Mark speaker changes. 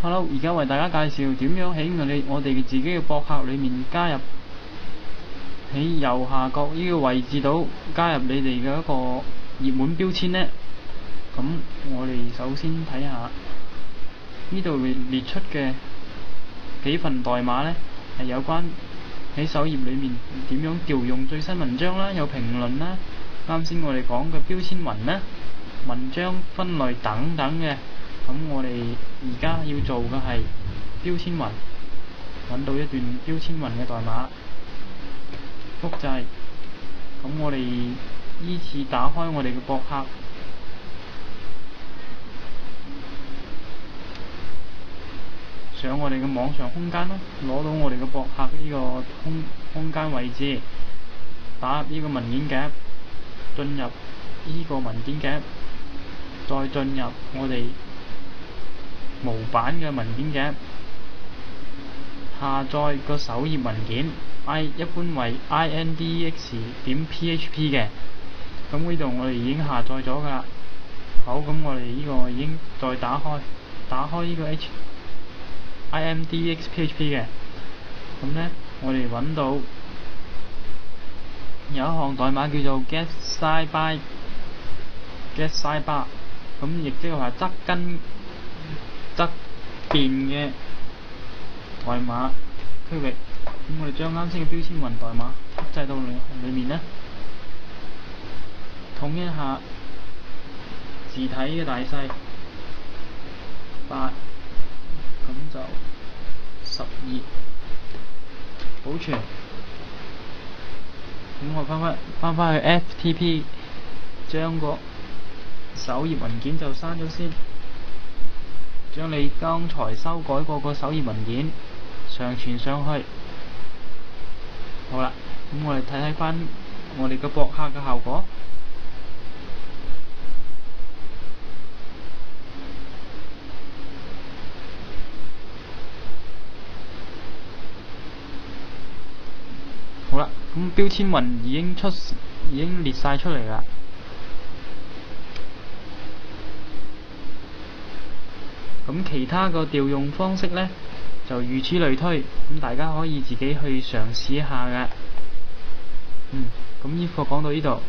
Speaker 1: Hello，而家為大家介紹點樣喺我哋自己嘅博客裏面加入，喺右下角呢個位置度加入你哋嘅一個熱門標籤呢。咁我哋首先睇下呢度列出嘅幾份代碼呢，係有關喺首頁裏面點樣調用最新文章啦，有評論啦，啱先我哋講嘅標籤雲啦、文章分類等等嘅。咁我哋而家要做嘅係標籤雲，揾到一段標籤雲嘅代碼，複製。咁我哋依次打開我哋嘅博客，上我哋嘅網上空間啦，攞到我哋嘅博客呢個空間位置，打入呢個文件夾，進入呢個文件夾，再進入我哋模板嘅文件夾，下載個首頁文件，一般為 index.php 嘅。咁呢度我哋已經下載咗㗎啦。好，咁我哋呢個已經再打開呢個 index.php 嘅。咁呢，我哋揾到有一項代碼叫做 getSidebar，咁亦即係話側邊嘅代碼區域。咁我哋將啱先嘅標籤雲代碼複製到裏面呢，統一下字體嘅大細8，咁就12，保存。咁我翻返去 FTP， 將個首頁文件就刪咗先，將你剛才修改過個首頁文件上傳上去。好啦，咁我哋睇翻我哋嘅博客嘅效果。好啦，咁標籤雲已經列晒出嚟啦。咁其他個調用方式呢，就如此類推，咁大家可以自己去嘗試一下嘅。咁呢課講到呢度。